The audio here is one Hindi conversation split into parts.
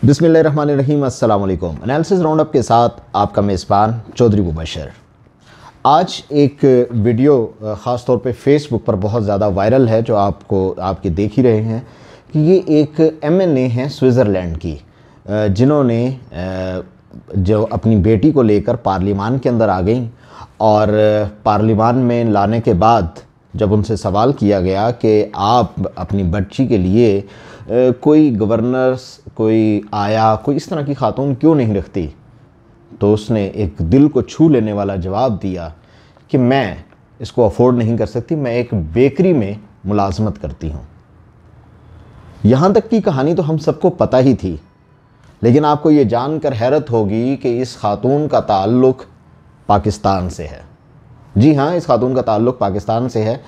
बिस्मिल्लाहिर्रहमानिर्रहीम, अस्सलाम वालेकुम। एनालिसिस राउंडअप के साथ आपका मेज़बान चौधरी मुबशर। आज एक वीडियो ख़ास तौर पे फेसबुक पर बहुत ज़्यादा वायरल है, जो आपके देख ही रहे हैं कि ये एक एमएनए हैं स्विट्ज़रलैंड की, जिन्होंने जो अपनी बेटी को लेकर पार्लियामान के अंदर आ गई और पार्लियामान में लाने के बाद जब उनसे सवाल किया गया कि आप अपनी बच्ची के लिए कोई गवर्नर्स, कोई आया, कोई इस तरह की खातून क्यों नहीं रखती, तो उसने एक दिल को छू लेने वाला जवाब दिया कि मैं इसको अफोर्ड नहीं कर सकती, मैं एक बेकरी में मुलाजमत करती हूँ। यहाँ तक की कहानी तो हम सबको पता ही थी, लेकिन आपको ये जानकर हैरत होगी कि इस खातून का ताल्लुक़ पाकिस्तान से है। जी हाँ, इस खातून का ताल्लुक़ पाकिस्तान से है।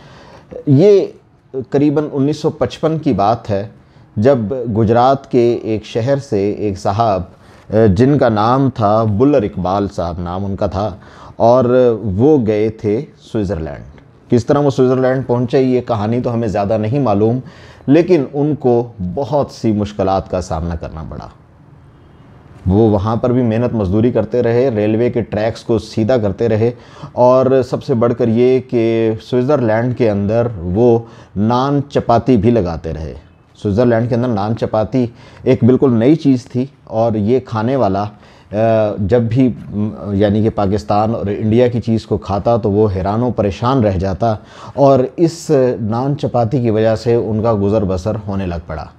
ये करीबन 1955 की बात है, जब गुजरात के एक शहर से एक साहब, जिनका नाम था बुल्लर इकबाल साहब नाम उनका था, और वो गए थे स्विट्ज़रलैंड। किस तरह वो स्विट्ज़रलैंड पहुँचे ये कहानी तो हमें ज़्यादा नहीं मालूम, लेकिन उनको बहुत सी मुश्किलात का सामना करना पड़ा। वो वहाँ पर भी मेहनत मजदूरी करते रहे, रेलवे के ट्रैक्स को सीधा करते रहे, और सबसे बढ़कर ये कि स्विट्ज़रलैंड के अंदर वो नान चपाती भी लगाते रहे। स्विट्ज़रलैंड के अंदर नान चपाती एक बिल्कुल नई चीज़ थी, और ये खाने वाला जब भी यानी कि पाकिस्तान और इंडिया की चीज़ को खाता तो वो हैरान परेशान रह जाता, और इस नान चपाती की वजह से उनका गुज़र बसर होने लग पड़ा।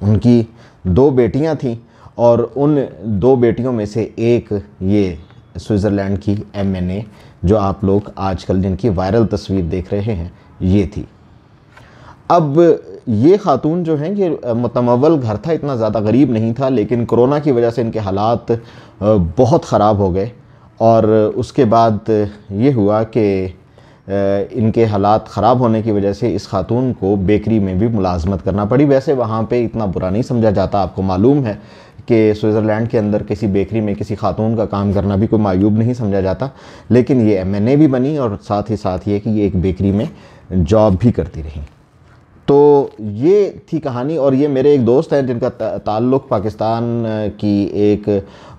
उनकी 2 बेटियां थीं, और उन 2 बेटियों में से एक ये स्विट्ज़रलैंड की एमएनए, जो आप लोग आजकल जिनकी वायरल तस्वीर देख रहे हैं, ये थी। अब ये खातून जो हैं, ये मुतमव्वल घर था, इतना ज़्यादा गरीब नहीं था, लेकिन कोरोना की वजह से इनके हालात बहुत ख़राब हो गए, और उसके बाद ये हुआ कि इनके हालात ख़राब होने की वजह से इस खातून को बेकरी में भी मुलाजमत करना पड़ी। वैसे वहाँ पे इतना बुरा नहीं समझा जाता, आपको मालूम है कि स्विट्ज़रलैंड के अंदर किसी बेकरी में किसी खातून का काम करना भी कोई मायूब नहीं समझा जाता, लेकिन ये एमएनए भी बनी और साथ ही साथ ये कि ये एक बेकरी में जॉब भी करती रही। तो ये थी कहानी। और ये मेरे एक दोस्त हैं जिनका ताल्लुक़ पाकिस्तान की एक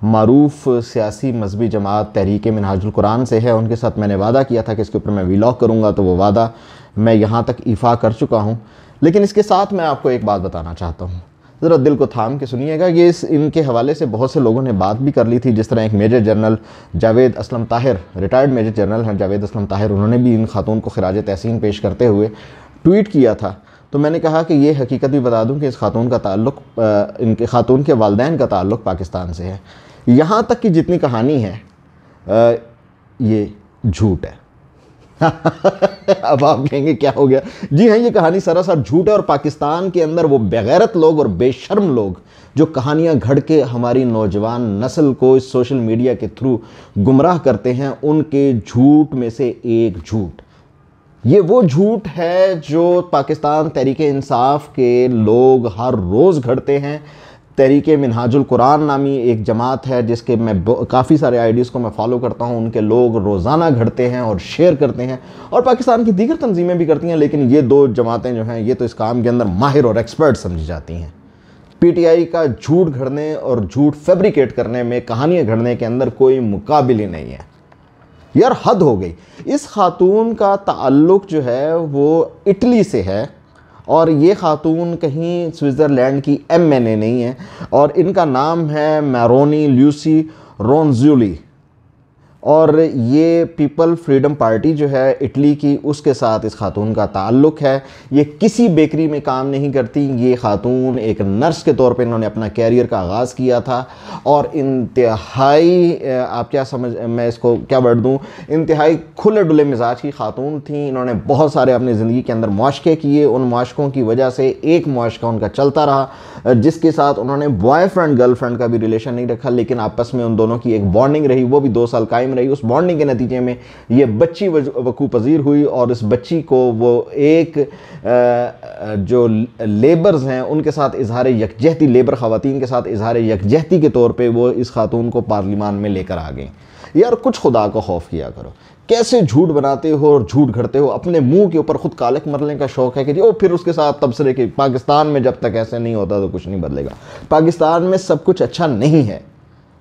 मारूफ़ सियासी मजहबी जमात तहरीक मिनहाजुल कुरान से है। उनके साथ मैंने वादा किया था कि इसके ऊपर मैं व्लॉग करूँगा, तो वो वादा मैं यहाँ तक ईफ़ा कर चुका हूँ। लेकिन इसके साथ मैं आपको एक बात बताना चाहता हूँ, ज़रा दिल को थाम के सुनिएगा। ये इनके हवाले से बहुत से लोगों ने बात भी कर ली थी, जिस तरह एक major general Javed Aslam Tahir, retired major general हैं जावेद असलम ताहिर, उन्होंने भी इन खातून को खिराज तहसीन पेश करते हुए ट्वीट किया था। तो मैंने कहा कि ये हकीकत भी बता दूं कि इस खातून का ताल्लुक़, इनके खातून के वालिदैन का ताल्लुक़ पाकिस्तान से है। यहाँ तक कि जितनी कहानी है ये झूठ है। अब आप कहेंगे क्या हो गया? जी हाँ, ये कहानी सरासर झूठ है, और पाकिस्तान के अंदर वो बेगैरत लोग और बेशर्म लोग जो कहानियाँ घड़ के हमारी नौजवान नस्ल को इस सोशल मीडिया के थ्रू गुमराह करते हैं, उनके झूठ में से एक झूठ ये वो झूठ है जो पाकिस्तान तहरीक इंसाफ के लोग हर रोज़ घड़ते हैं। तहरीक मिनहाजुल कुरान नामी एक जमात है, जिसके मैं काफ़ी सारे आइडियाज़ को मैं फॉलो करता हूँ, उनके लोग रोज़ाना घड़ते हैं और शेयर करते हैं, और पाकिस्तान की दीगर तंजीमें भी करती हैं। लेकिन ये 2 जमातें जो हैं, ये तो इस काम के अंदर माहिर और एक्सपर्ट समझी जाती हैं। पीटीआई का झूठ घड़ने और झूठ फैब्रिकेट करने में, कहानियाँ घड़ने के अंदर कोई मुकाबिल ही नहीं है। यार हद हो गई। इस खातून का ताल्लुक़ जो है वो इटली से है, और ये खातून कहीं स्विट्ज़रलैंड की एमएनए नहीं है, और इनका नाम है मैरोनी ल्यूसी रोंजुली, और ये पीपल फ्रीडम पार्टी जो है इटली की, उसके साथ इस खातून का ताल्लुक़ है। ये किसी बेकरी में काम नहीं करती। ये खातून एक नर्स के तौर पे इन्होंने अपना कैरियर का आगाज़ किया था, और इंतहाई आप क्या समझ, मैं इसको क्या वर्ड दूँ, इंतहाई खुले डुले मिजाज की खातून थी। इन्होंने बहुत सारे अपनी ज़िंदगी के अंदर मुआशके किए। उन मुआशकों की वजह से एक मुआशका उनका चलता रहा, जिसके साथ उन्होंने बॉयफ्रेंड गर्लफ्रेंड का भी रिलेशन नहीं रखा, लेकिन आपस में उन दोनों की एक बॉन्डिंग रही, वो भी 2 साल कायम रही। उस बॉन्डिंग के नतीजे में ये बच्ची वकू पजीर हुई, और इस बच्ची को वो एक जो लेबर्स हैं उनके साथ इजहार यकजहती, लेबर ख़वातीन के साथ इजहार यकजहती के तौर पे वो इस खातून को पार्लियामान में लेकर आ गई। यार कुछ खुदा का खौफ किया करो। कैसे झूठ बनाते हो और झूठ घड़ते हो, अपने मुंह के ऊपर खुद कालक मरने का शौक है कि जी, ओ फिर उसके साथ तबसरे के पाकिस्तान में जब तक ऐसे नहीं होता तो कुछ नहीं बदलेगा। पाकिस्तान में सब कुछ अच्छा नहीं है,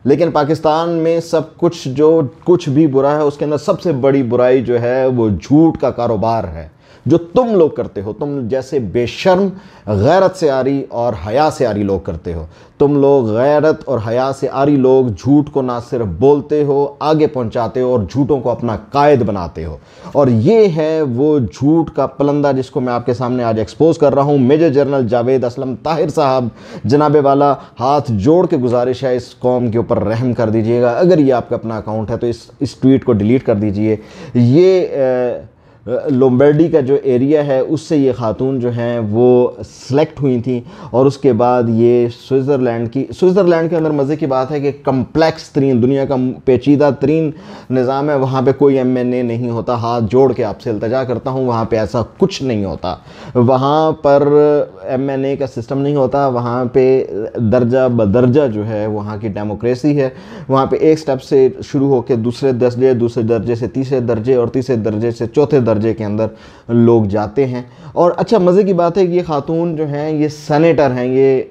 लेकिन पाकिस्तान में सब कुछ जो कुछ भी बुरा है उसके अंदर सबसे बड़ी बुराई जो है वो झूठ का कारोबार है, जो तुम लोग करते हो। तुम जैसे बेशर्म, गैरत से आरी और हया से आरी लोग करते हो। तुम लोग गैरत और हया से आरी लोग झूठ को ना सिर्फ बोलते हो, आगे पहुंचाते हो और झूठों को अपना कायद बनाते हो। और ये है वो झूठ का पलंदा जिसको मैं आपके सामने आज एक्सपोज कर रहा हूँ। मेजर जनरल जावेद असलम ताहिर साहब, जनाबे वाला, हाथ जोड़ के गुजारिश है इस कौम के ऊपर रहम कर दीजिएगा। अगर ये आपका अपना अकाउंट है तो इस ट्वीट को डिलीट कर दीजिए। ये लोम्बर्डी का जो एरिया है उससे ये खातून जो हैं वो सिलेक्ट हुई थी, और उसके बाद ये स्विट्ज़रलैंड के अंदर मज़े की बात है कि कम्प्लेक्स तरीन, दुनिया का पेचीदा तरीन निज़ाम है। वहाँ पे कोई MNA नहीं होता। हाथ जोड़ के आपसे इल्तजा करता हूँ, वहाँ पे ऐसा कुछ नहीं होता। वहाँ पर MNA का सिस्टम नहीं होता। वहाँ पे दर्जा बदर्जा जो है वहाँ की डेमोक्रेसी है। वहाँ पे एक स्टेप से शुरू होकर दूसरे दर्जे से तीसरे दर्जे और तीसरे दर्जे से चौथे दर्जे के अंदर लोग जाते हैं। और अच्छा मज़े की बात है कि ये खातून जो हैं ये सेनेटर हैं, ये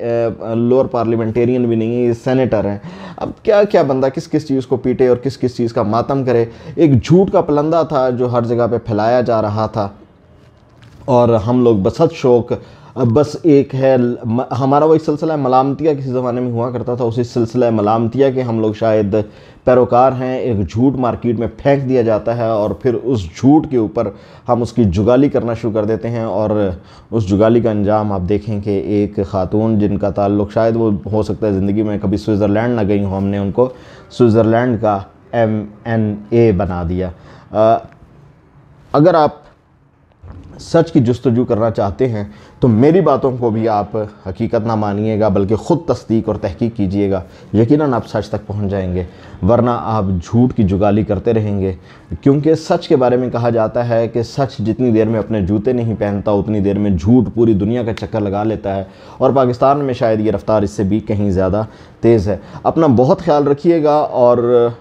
लोअर पार्लियामेंटेरियन भी नहीं है, ये सेनेटर हैं। अब क्या क्या बंदा किस किस चीज़ को पीटे और किस किस चीज़ का मातम करे। एक झूठ का पलंदा था जो हर जगह पे फैलाया जा रहा था, और हम लोग बसत शौक बस एक है हमारा वो एक सिलसिला मलामतिया किसी ज़माने में हुआ करता था, उसी सिलसिला मलामतिया के हम लोग शायद पैरोकार हैं। एक झूठ मार्केट में फेंक दिया जाता है और फिर उस झूठ के ऊपर हम उसकी जुगाली करना शुरू कर देते हैं, और उस जुगाली का अंजाम आप देखें कि एक खातून जिनका ताल्लुक़ शायद वो हो सकता है ज़िंदगी में कभी स्विट्ज़रलैंड ना गई हो, हमने उनको स्विट्ज़रलैंड का MNA बना दिया। अगर आप सच की जुस्तजू करना चाहते हैं तो मेरी बातों को भी आप हकीकत ना मानिएगा, बल्कि ख़ुद तस्दीक और तहकीक कीजिएगा। यकीनन आप सच तक पहुंच जाएंगे, वरना आप झूठ की जुगाली करते रहेंगे। क्योंकि सच के बारे में कहा जाता है कि सच जितनी देर में अपने जूते नहीं पहनता उतनी देर में झूठ पूरी दुनिया का चक्कर लगा लेता है, और पाकिस्तान में शायद ये रफ्तार इससे भी कहीं ज़्यादा तेज़ है। अपना बहुत ख्याल रखिएगा, और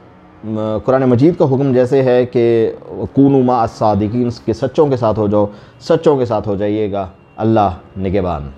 कुरान मजीद का हुक्म जैसे है कि कूनू मा अस्सादिकीन, के सच्चों के साथ हो जाओ, सच्चों के साथ हो जाइएगा। अल्लाह निगहबान।